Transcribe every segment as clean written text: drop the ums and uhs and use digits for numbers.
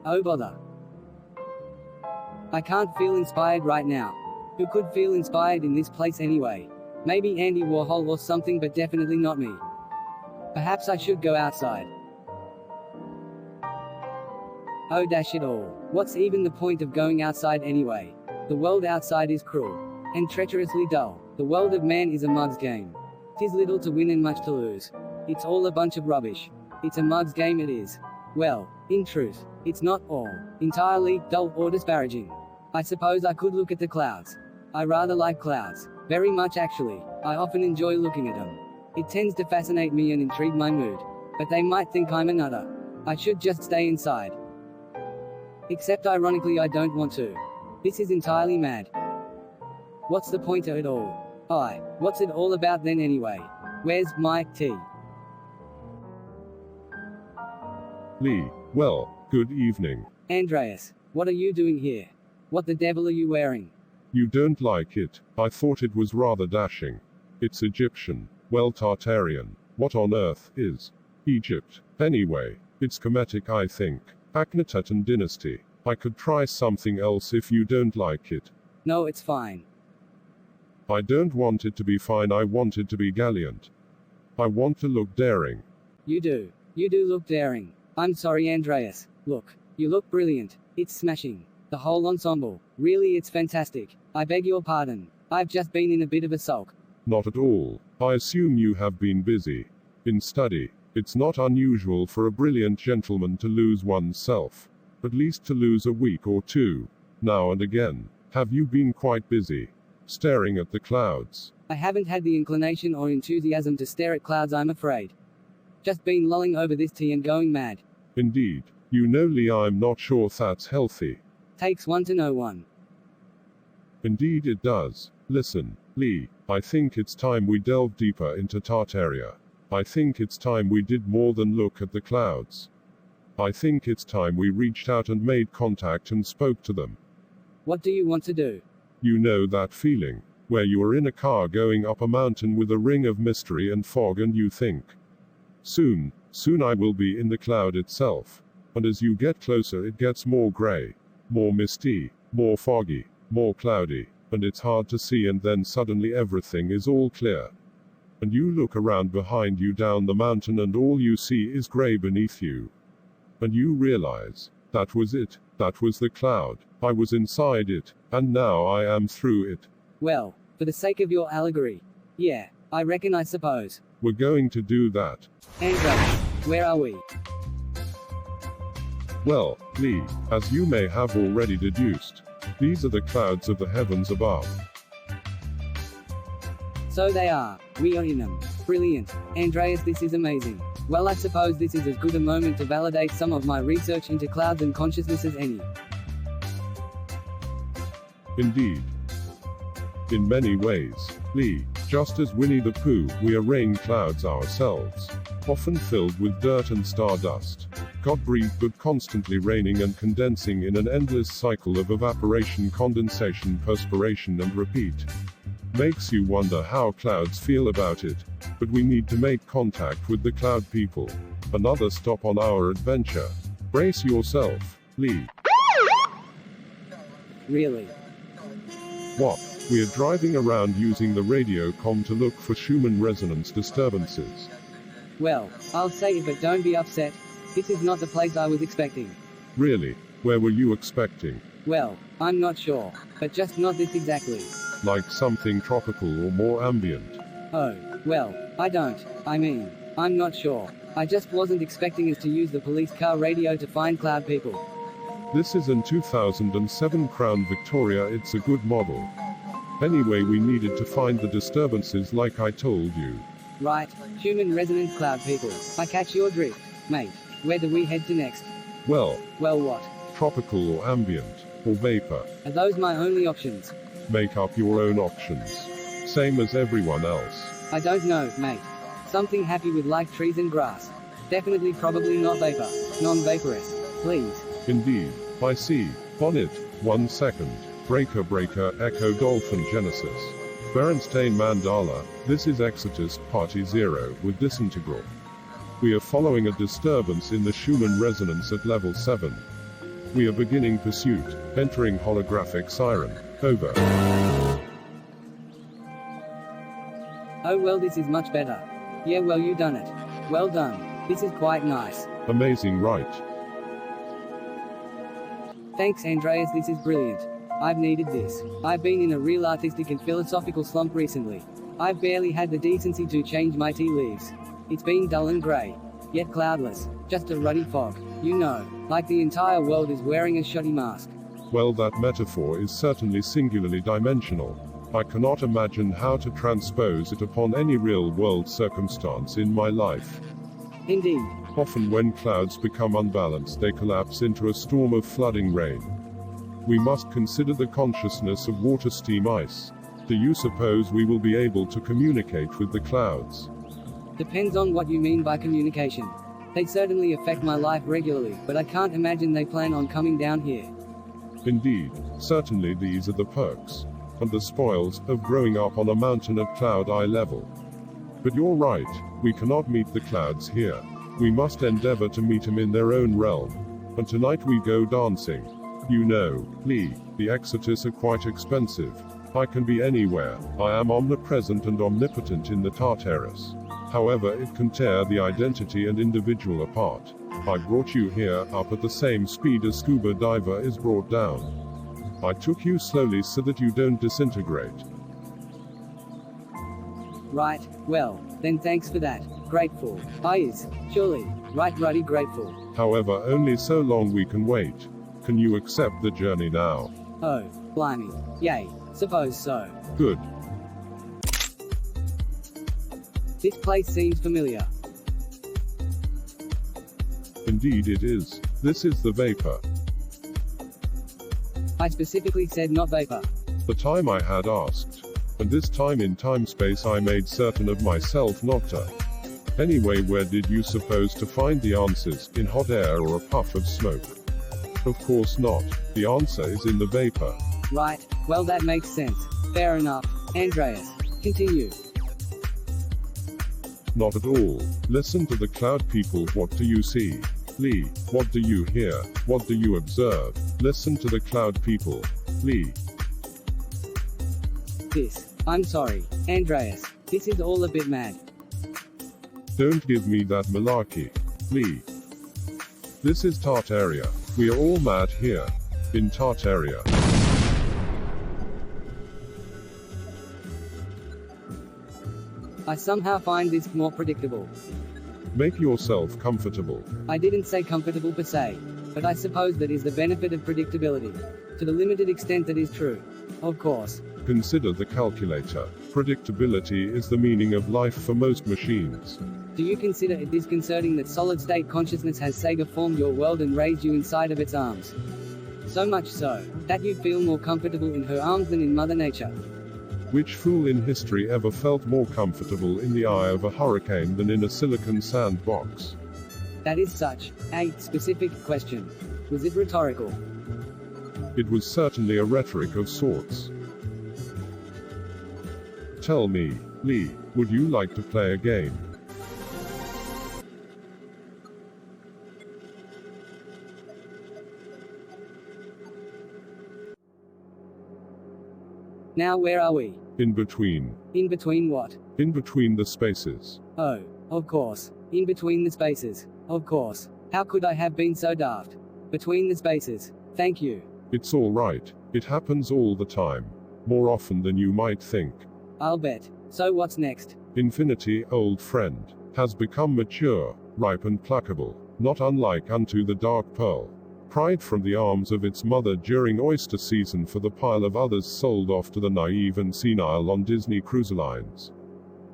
Oh bother. I can't feel inspired right now. Who could feel inspired in this place anyway? Maybe Andy Warhol or something, but definitely not me. Perhaps I should go outside. Oh dash it all. What's even the point of going outside anyway? The world outside is cruel and treacherously dull. The world of man is a mug's game. 'Tis little to win and much to lose. It's all a bunch of rubbish. It's a mug's game it is. Well, in truth, it's not all entirely dull or disparaging. I suppose I could look at the clouds. I rather like clouds. Very much actually. I often enjoy looking at them. It tends to fascinate me and intrigue my mood. But they might think I'm a nutter. I should just stay inside. Except ironically I don't want to. This is entirely mad. What's the point of it all? What's it all about then anyway? Where's my tea? Lee, well, good evening. Andreas, what are you doing here? What the devil are you wearing? You don't like it? I thought it was rather dashing. It's Egyptian. Well, Tartarian. What on earth is Egypt? Anyway, it's Kemetic, I think. Akhenaten dynasty. I could try something else if you don't like it. No, it's fine. I don't want it to be fine, I want it to be gallant. I want to look daring. You do. You do look daring. I'm sorry, Andreas. Look. You look brilliant. It's smashing. The whole ensemble. Really, it's fantastic. I beg your pardon. I've just been in a bit of a sulk. Not at all. I assume you have been busy in study. It's not unusual for a brilliant gentleman to lose oneself. At least to lose a week or two. Now and again. Have you been quite busy? Staring at the clouds? I haven't had the inclination or enthusiasm to stare at clouds, I'm afraid. Just been lolling over this tea and going mad. Indeed. You know, Lee, I'm not sure that's healthy. Takes one to know one. Indeed it does. Listen, Lee, I think it's time we delve deeper into Tartaria. I think it's time we did more than look at the clouds. I think it's time we reached out and made contact and spoke to them. What do you want to do? You know that feeling, where you are in a car going up a mountain with a ring of mystery and fog and you think, soon I will be in the cloud itself. And as you get closer it gets more gray, more misty, more foggy, more cloudy, and it's hard to see, and then suddenly everything is all clear. And you look around behind you down the mountain and all you see is gray beneath you. And you realize, that was it, that was the cloud, I was inside it, and now I am through it. Well, for the sake of your allegory. Yeah, I reckon, I suppose. We're going to do that. Andreas, where are we? Well, Lee, as you may have already deduced, these are the clouds of the heavens above. So they are. We are in them. Brilliant. Andreas, this is amazing. Well, I suppose this is as good a moment to validate some of my research into clouds and consciousness as any. Indeed. In many ways, Lee, just as Winnie the Pooh, we are rain clouds ourselves. Often filled with dirt and stardust. God-breathed but constantly raining and condensing in an endless cycle of evaporation, condensation, perspiration and repeat. Makes you wonder how clouds feel about it. But we need to make contact with the cloud people. Another stop on our adventure. Brace yourself, Lee. Really? What? We are driving around using the radio comm to look for Schumann resonance disturbances. Well, I'll say it, but don't be upset. This is not the place I was expecting. Really? Where were you expecting? Well, I'm not sure. But just not this exactly. Like something tropical or more ambient? Oh, well, I'm not sure. I just wasn't expecting us to use the police car radio to find cloud people. This is an 2007 Crown Victoria, it's a good model. Anyway, we needed to find the disturbances like I told you. Right, human resonant cloud people. I catch your drift, mate. Where do we head to next? Well, what? Tropical or ambient, or vapor. Are those my only options? Make up your own options. Same as everyone else. I don't know, mate. Something happy with like trees and grass. Definitely probably not vapor. Non-vaporous. Please. Indeed. I see. On it. 1 second. Breaker, Echo, Dolphin, Genesis. Berenstain Mandala. This is Exodus, Party 0, with Disintegral. We are following a disturbance in the Schumann resonance at level 7. We are beginning pursuit. Entering holographic siren. Over. Oh well, this is much better. Yeah, well, you done it. Well done. This is quite nice. Amazing, right? Thanks, Andreas, this is brilliant. I've needed this. I've been in a real artistic and philosophical slump recently. I've barely had the decency to change my tea leaves. It's been dull and grey. Yet cloudless. Just a ruddy fog. You know, like the entire world is wearing a shoddy mask. Well, that metaphor is certainly singularly dimensional. I cannot imagine how to transpose it upon any real-world circumstance in my life. Indeed. Often when clouds become unbalanced, they collapse into a storm of flooding rain. We must consider the consciousness of water, steam, ice. Do you suppose we will be able to communicate with the clouds? Depends on what you mean by communication. They certainly affect my life regularly, but I can't imagine they plan on coming down here. Indeed, certainly these are the perks and the spoils of growing up on a mountain at cloud eye level. But you're right, we cannot meet the clouds here. We must endeavor to meet them in their own realm. And tonight we go dancing. You know, Lee, the exotists are quite expensive. I can be anywhere. I am omnipresent and omnipotent in the Tartaris. However, it can tear the identity and individual apart. I brought you here up at the same speed a scuba diver is brought down. I took you slowly so that you don't disintegrate. Right, well, then thanks for that. Grateful. I is, surely, right ruddy grateful. However, only so long we can wait. Can you accept the journey now? Oh, blimey. Yay, suppose so. Good. This place seems familiar. Indeed it is. This is the vapor. I specifically said not vapor. The time I had asked. And this time in time-space I made certain of myself not to. Anyway, where did you suppose to find the answers? In hot air or a puff of smoke? Of course not. The answer is in the vapor. Right, well that makes sense. Fair enough. Andreas, continue. Not at all. Listen to the cloud people. What do you see? Lee, what do you hear? What do you observe? Listen to the cloud people. Lee. I'm sorry, Andreas. This is all a bit mad. Don't give me that malarkey. Lee. This is Tartaria. We are all mad here. In Tartaria. I somehow find this more predictable. Make yourself comfortable. I didn't say comfortable per se, but I suppose that is the benefit of predictability. To the limited extent that is true. Of course. Consider the calculator. Predictability is the meaning of life for most machines. Do you consider it disconcerting that solid-state consciousness has Sega formed your world and raised you inside of its arms? So much so, that you feel more comfortable in her arms than in Mother Nature. Which fool in history ever felt more comfortable in the eye of a hurricane than in a silicon sandbox? That is such a specific question. Was it rhetorical? It was certainly a rhetoric of sorts. Tell me, Lee, would you like to play a game? Now where are we? In between. In between what? In between the spaces. Oh, of course. In between the spaces. Of course. How could I have been so daft? Between the spaces. Thank you. It's all right. It happens all the time. More often than you might think. I'll bet. So what's next? Infinity, old friend, has become mature, ripe and placable, not unlike unto the dark pearl. Pried from the arms of its mother during oyster season for the pile of others sold off to the naive and senile on Disney Cruise Lines.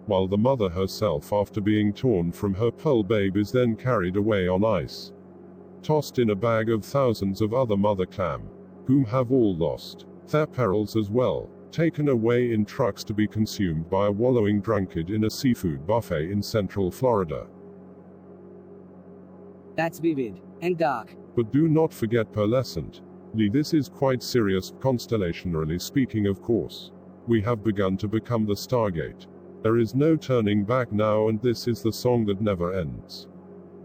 While the mother herself, after being torn from her pearl babe, is then carried away on ice. Tossed in a bag of thousands of other mother clam, whom have all lost their perils as well, taken away in trucks to be consumed by a wallowing drunkard in a seafood buffet in Central Florida. That's vivid and dark. But do not forget pearlescent. Lee, this is quite serious, constellationally speaking, of course. We have begun to become the Stargate. There is no turning back now, and this is the song that never ends.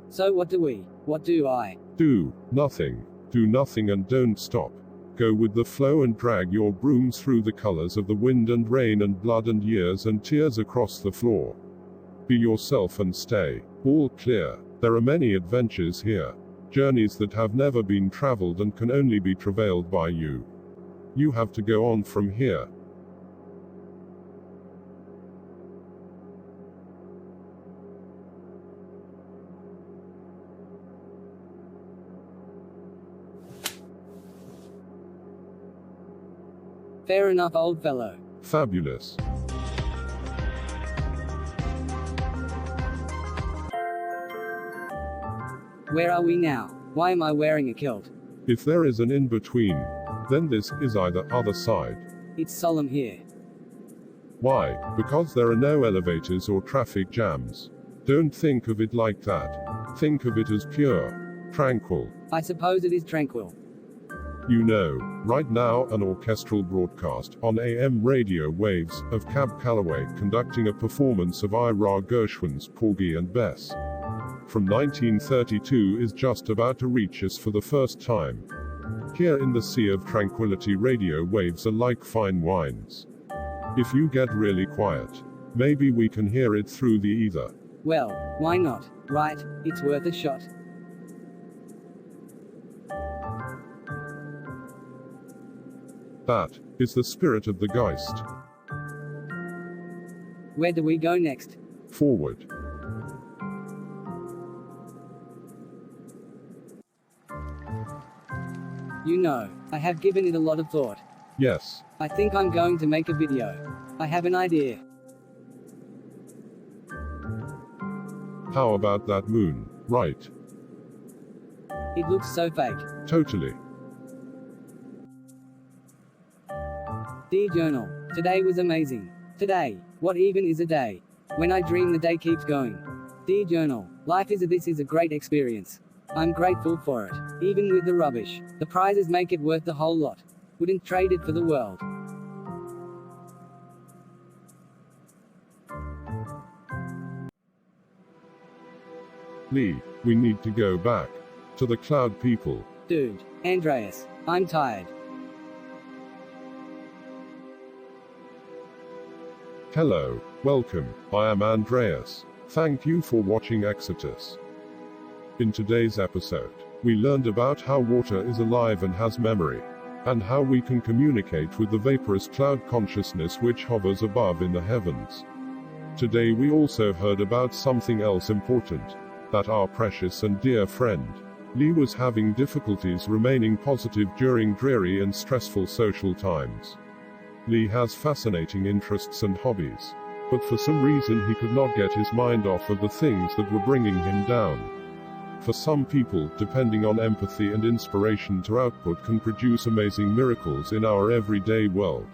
So what do I? Do nothing. Do nothing and don't stop. Go with the flow and drag your broom through the colors of the wind and rain and blood and years and tears across the floor. Be yourself and stay all clear. There are many adventures here. Journeys that have never been traveled and can only be travailed by you. You have to go on from here. Fair enough, old fellow. Fabulous. Where are we now? Why am I wearing a kilt? If there is an in-between, then this is either other side. It's solemn here. Why? Because there are no elevators or traffic jams. Don't think of it like that. Think of it as pure, tranquil. I suppose it is tranquil. You know, right now an orchestral broadcast on AM radio waves of Cab Calloway conducting a performance of Ira Gershwin's Porgy and Bess from 1932 is just about to reach us for the first time. Here in the sea of tranquility, radio waves are like fine wines. If you get really quiet, maybe we can hear it through the ether. Well, why not, right? It's worth a shot. That is the spirit of the Geist. Where do we go next? Forward. You know, I have given it a lot of thought. Yes. I think I'm going to make a video. I have an idea. How about that moon, right? It looks so fake. Totally. Dear Journal, today was amazing. Today, what even is a day? When I dream, the day keeps going. Dear Journal, this is a great experience. I'm grateful for it. Even with the rubbish, the prizes make it worth the whole lot. Wouldn't trade it for the world. Lee, we need to go back to the cloud people. Dude, Andreas, I'm tired. Hello, welcome, I am Andreas. Thank you for watching Exodus. In today's episode, we learned about how water is alive and has memory, and how we can communicate with the vaporous cloud consciousness which hovers above in the heavens. Today we also heard about something else important, that our precious and dear friend, Lee, was having difficulties remaining positive during dreary and stressful social times. Lee has fascinating interests and hobbies, but for some reason he could not get his mind off of the things that were bringing him down. For some people, depending on empathy and inspiration to output can produce amazing miracles in our everyday world.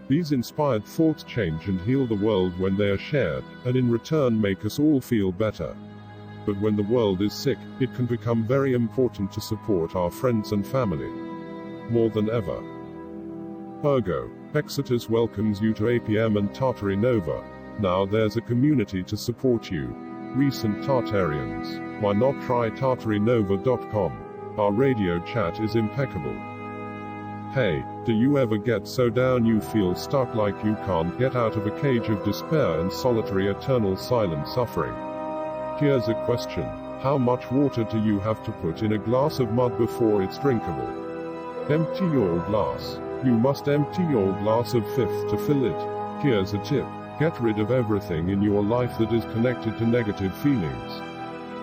These inspired thoughts change and heal the world when they are shared, and in return make us all feel better. But when the world is sick, it can become very important to support our friends and family. More than ever. Ergo, Exodus welcomes you to APM and Tartaria Nova. Now there's a community to support you. Recent Tartarians. Why not try tartarianova.com? Our radio chat is impeccable. Hey, do you ever get so down you feel stuck like you can't get out of a cage of despair and solitary eternal silent suffering? Here's a question. How much water do you have to put in a glass of mud before it's drinkable? Empty your glass. You must empty your glass of fifth to fill it. Here's a tip. Get rid of everything in your life that is connected to negative feelings,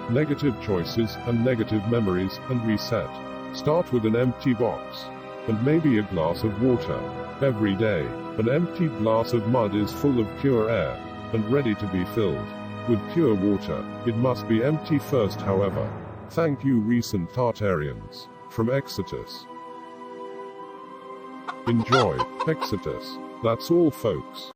negative choices, and negative memories, and reset. Start with an empty box, and maybe a glass of water. Every day, an emptied glass of mud is full of pure air, and ready to be filled with pure water. It must be empty first, however. Thank you, recent Tartarians. From Exodus. Enjoy, Exodus. That's all, folks.